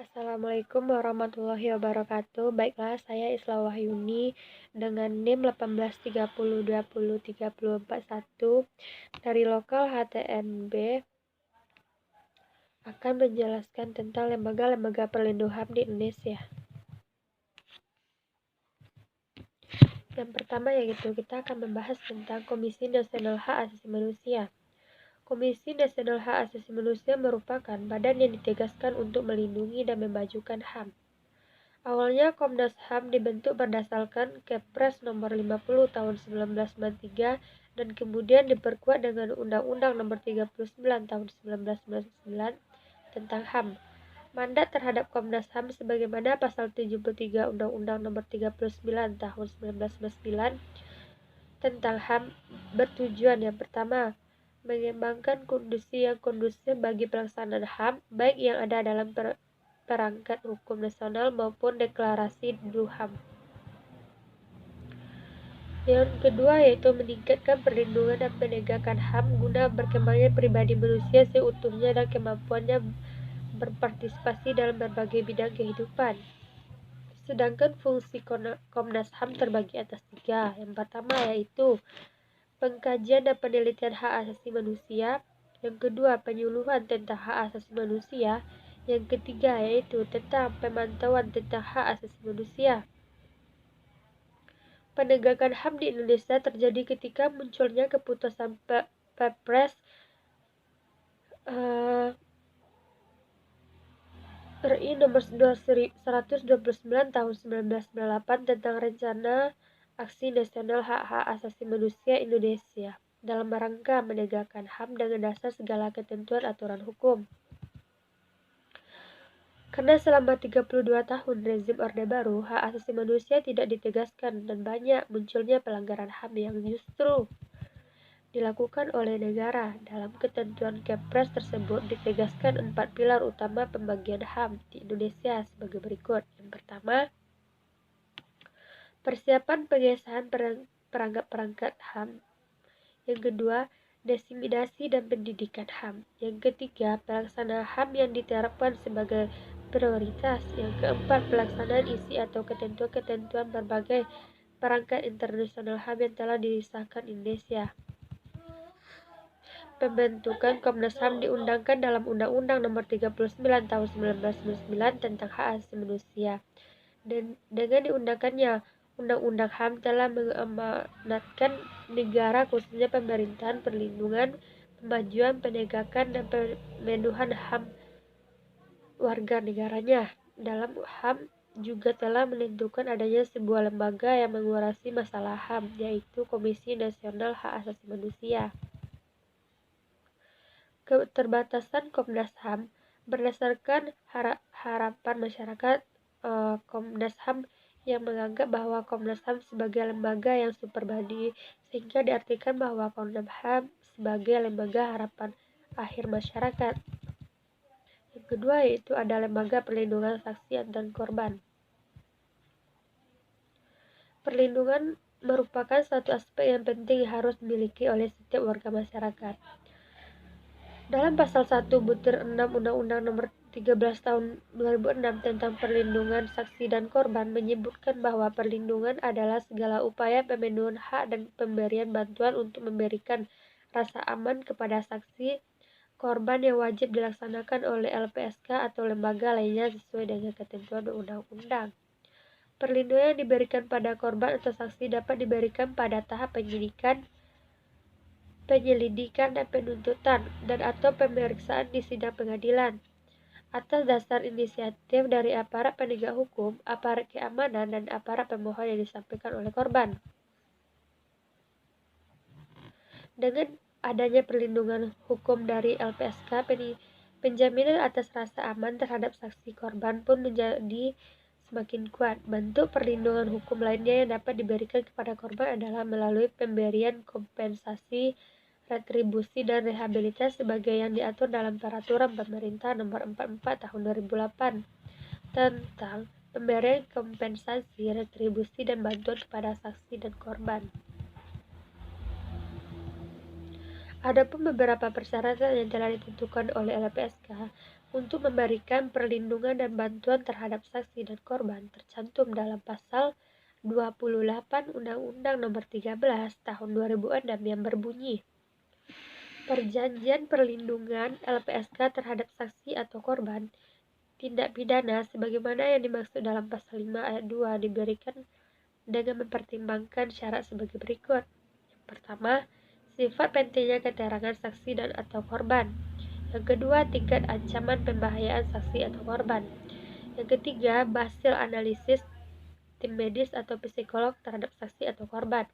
Assalamualaikum warahmatullahi wabarakatuh. Baiklah, saya Isla Wahyuni dengan NIM 1830203041 dari lokal HTNB akan menjelaskan tentang lembaga-lembaga perlindungan HAM di Indonesia. Yang pertama yaitu kita akan membahas tentang Komisi Nasional Hak Asasi Manusia. Komisi Nasional Hak Asasi Manusia merupakan badan yang ditegaskan untuk melindungi dan memajukan HAM. Awalnya Komnas HAM dibentuk berdasarkan Kepres nomor 50 tahun 1993 dan kemudian diperkuat dengan Undang-Undang nomor 39 tahun 1999 tentang HAM. Mandat terhadap Komnas HAM sebagaimana pasal 73 Undang-Undang nomor 39 tahun 1999 tentang HAM bertujuan yang pertama, mengembangkan kondisi yang kondusif bagi pelaksanaan HAM baik yang ada dalam perangkat hukum nasional maupun deklarasi DUHAM. Yang kedua yaitu meningkatkan perlindungan dan penegakan HAM guna berkembangnya pribadi manusia seutuhnya dan kemampuannya berpartisipasi dalam berbagai bidang kehidupan. Sedangkan fungsi Komnas HAM terbagi atas 3. Yang pertama yaitu pengkajian dan penelitian hak asasi manusia. Yang kedua, penyuluhan tentang hak asasi manusia. Yang ketiga yaitu tentang pemantauan tentang hak asasi manusia. Penegakan HAM di Indonesia terjadi ketika munculnya keputusan Perpres RI nomor 129 tahun 1998 tentang Rencana Aksi Nasional Hak-Hak Asasi Manusia Indonesia dalam rangka menegakkan HAM dengan dasar segala ketentuan aturan hukum. Karena selama 32 tahun rezim Orde Baru, hak asasi manusia tidak ditegaskan dan banyak munculnya pelanggaran HAM yang justru dilakukan oleh negara. Dalam ketentuan Kepres tersebut ditegaskan 4 pilar utama pembagian HAM di Indonesia sebagai berikut. Yang pertama, persiapan pengesahan perangkat-perangkat HAM. Yang kedua, diseminasi dan pendidikan HAM. Yang ketiga, pelaksanaan HAM yang diterapkan sebagai prioritas. Yang keempat, pelaksanaan isi atau ketentuan-ketentuan berbagai perangkat internasional HAM yang telah disahkan Indonesia. Pembentukan Komnas HAM diundangkan dalam Undang-Undang nomor 39 tahun 1999 tentang hak asasi manusia. Dan dengan diundangkannya Undang-Undang HAM telah mengamanatkan negara khususnya pemerintahan perlindungan, pemajuan, penegakan, dan pemenuhan HAM warga negaranya. Dalam HAM juga telah menentukan adanya sebuah lembaga yang mengurusi masalah HAM, yaitu Komisi Nasional Hak Asasi Manusia. Keterbatasan Komnas HAM berdasarkan harapan masyarakat Komnas HAM yang menganggap bahwa Komnas HAM sebagai lembaga yang super body, sehingga diartikan bahwa Komnas HAM sebagai lembaga harapan akhir masyarakat. Yang kedua yaitu ada lembaga perlindungan saksi dan korban. Perlindungan merupakan satu aspek yang penting yang harus dimiliki oleh setiap warga masyarakat. Dalam pasal 1 butir 6 Undang-Undang nomor 13 tahun 2006 tentang perlindungan saksi dan korban menyebutkan bahwa perlindungan adalah segala upaya pemenuhan hak dan pemberian bantuan untuk memberikan rasa aman kepada saksi korban yang wajib dilaksanakan oleh LPSK atau lembaga lainnya sesuai dengan ketentuan undang-undang. Perlindungan yang diberikan pada korban atau saksi dapat diberikan pada tahap penyelidikan dan penuntutan dan atau pemeriksaan di sidang pengadilan atas dasar inisiatif dari aparat penegak hukum, aparat keamanan, dan aparat pemohon yang disampaikan oleh korban. Dengan adanya perlindungan hukum dari LPSK, penjaminan atas rasa aman terhadap saksi korban pun menjadi semakin kuat. Bentuk perlindungan hukum lainnya yang dapat diberikan kepada korban adalah melalui pemberian kompensasi, retribusi, dan rehabilitasi sebagai yang diatur dalam Peraturan Pemerintah Nomor 44 Tahun 2008 tentang pemberian kompensasi, retribusi, dan bantuan kepada saksi dan korban. Adapun beberapa persyaratan yang telah ditentukan oleh LPSK untuk memberikan perlindungan dan bantuan terhadap saksi dan korban tercantum dalam pasal 28 Undang-Undang Nomor 13 Tahun 2006 yang berbunyi, Perjanjian Perlindungan LPSK terhadap saksi atau korban tindak pidana sebagaimana yang dimaksud dalam pasal 5 ayat 2 diberikan dengan mempertimbangkan syarat sebagai berikut. Yang pertama, sifat pentingnya keterangan saksi dan atau korban. Yang kedua, tingkat ancaman pembahayaan saksi atau korban. Yang ketiga, hasil analisis tim medis atau psikolog terhadap saksi atau korban.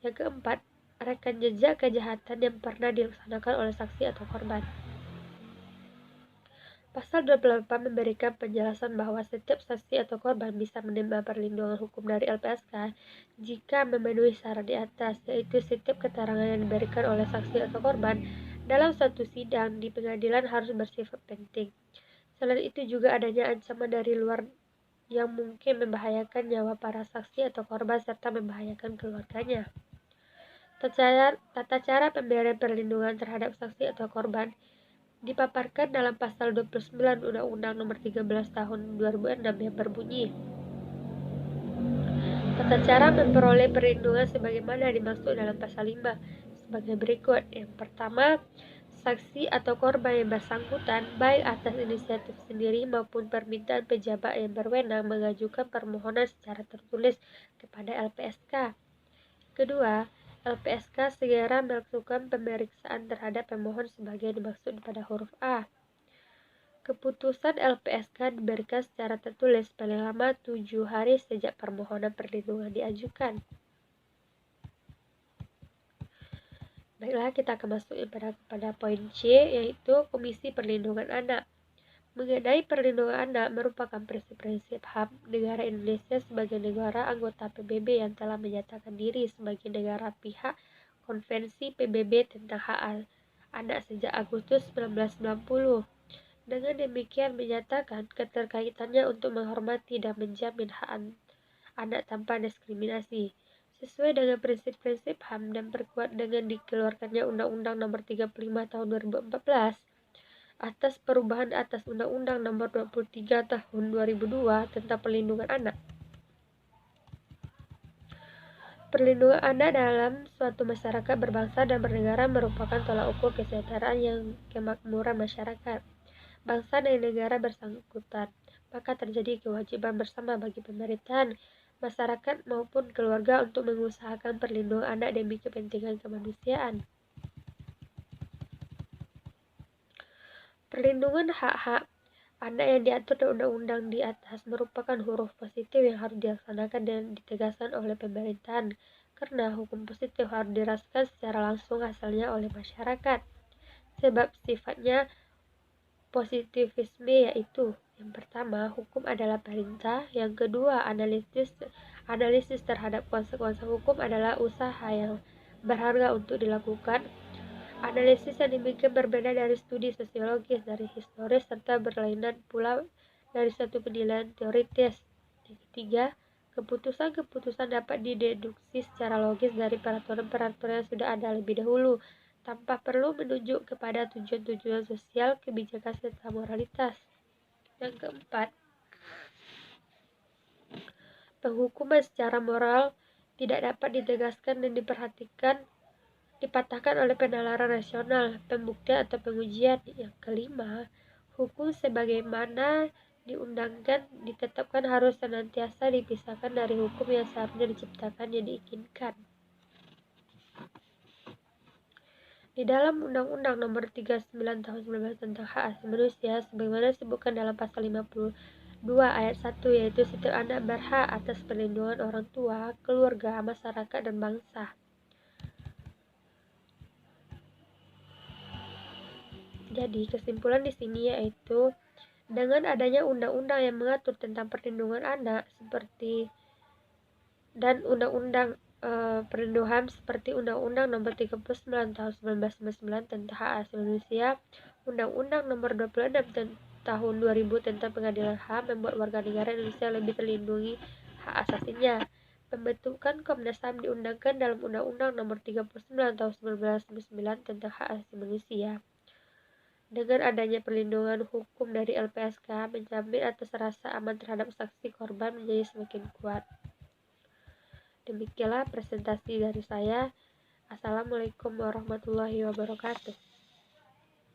Yang keempat, rekam jejak kejahatan yang pernah dilaksanakan oleh saksi atau korban. Pasal 28 memberikan penjelasan bahwa setiap saksi atau korban bisa menerima perlindungan hukum dari LPSK jika memenuhi syarat di atas, yaitu setiap keterangan yang diberikan oleh saksi atau korban dalam suatu sidang di pengadilan harus bersifat penting. Selain itu juga adanya ancaman dari luar yang mungkin membahayakan nyawa para saksi atau korban serta membahayakan keluarganya. Tata cara pemberian perlindungan terhadap saksi atau korban dipaparkan dalam pasal 29 Undang-Undang Nomor 13 Tahun 2006 yang berbunyi, tata cara memperoleh perlindungan sebagaimana dimaksud dalam pasal 5 sebagai berikut. Yang pertama, saksi atau korban yang bersangkutan baik atas inisiatif sendiri maupun permintaan pejabat yang berwenang mengajukan permohonan secara tertulis kepada LPSK. Kedua, LPSK segera melakukan pemeriksaan terhadap pemohon sebagai dimaksud pada huruf A. Keputusan LPSK diberikan secara tertulis paling lama 7 hari sejak permohonan perlindungan diajukan. Baiklah, kita akan masuk pada poin C, yaitu Komisi Perlindungan Anak. Mengenai perlindungan anak merupakan prinsip-prinsip HAM negara Indonesia sebagai negara anggota PBB yang telah menyatakan diri sebagai negara pihak Konvensi PBB tentang hak anak sejak Agustus 1990. Dengan demikian menyatakan keterkaitannya untuk menghormati dan menjamin hak anak tanpa diskriminasi. Sesuai dengan prinsip-prinsip HAM dan perkuat dengan dikeluarkannya Undang-Undang Nomor 35 Tahun 2014 atas perubahan atas Undang-Undang Nomor 23 Tahun 2002 tentang Perlindungan Anak. Perlindungan anak dalam suatu masyarakat berbangsa dan bernegara merupakan tolak ukur kesejahteraan yang kemakmuran masyarakat, bangsa dan negara bersangkutan. Maka terjadi kewajiban bersama bagi pemerintahan, masyarakat maupun keluarga untuk mengusahakan perlindungan anak demi kepentingan kemanusiaan. Perlindungan hak-hak anak yang diatur dalam undang-undang di atas merupakan huruf positif yang harus dilaksanakan dan ditegaskan oleh pemerintahan, karena hukum positif harus dirasakan secara langsung hasilnya oleh masyarakat. Sebab sifatnya positivisme, yaitu yang pertama, hukum adalah perintah. Yang kedua, analisis terhadap konsekuensi hukum adalah usaha yang berharga untuk dilakukan. Analisis yang demikian berbeda dari studi sosiologis, dari historis, serta berlainan pula dari satu penilaian teoritis. Yang ketiga, keputusan-keputusan dapat dideduksi secara logis dari peraturan-peraturan yang sudah ada lebih dahulu, tanpa perlu menunjuk kepada tujuan-tujuan sosial, kebijakan, serta moralitas. Yang keempat, penghukuman secara moral tidak dapat ditegaskan dan dipatahkan oleh penalaran rasional, pembuktian atau pengujian. Yang kelima, hukum sebagaimana diundangkan ditetapkan harus senantiasa dipisahkan dari hukum yang seharusnya diciptakan yang diinginkan. Di dalam Undang-Undang Nomor 39 Tahun 19 tentang Hak Asasi Manusia, sebagaimana disebutkan dalam pasal 52 ayat 1, yaitu setiap anak berhak atas perlindungan orang tua, keluarga, masyarakat, dan bangsa. Jadi kesimpulan di sini yaitu dengan adanya undang-undang yang mengatur tentang perlindungan anak dan undang-undang perlindungan seperti Undang-Undang Nomor 39 Tahun 1999 tentang Hak Asasi Manusia, Undang-Undang Nomor 26 Tahun 2000 tentang Pengadilan HAM membuat warga negara Indonesia lebih terlindungi hak asasinya. Pembentukan Komnas HAM diundangkan dalam Undang-Undang Nomor 39 Tahun 1999 tentang Hak Asasi Manusia. Dengan adanya perlindungan hukum dari LPSK, menjamin atas rasa aman terhadap saksi korban menjadi semakin kuat. Demikianlah presentasi dari saya. Assalamualaikum warahmatullahi wabarakatuh.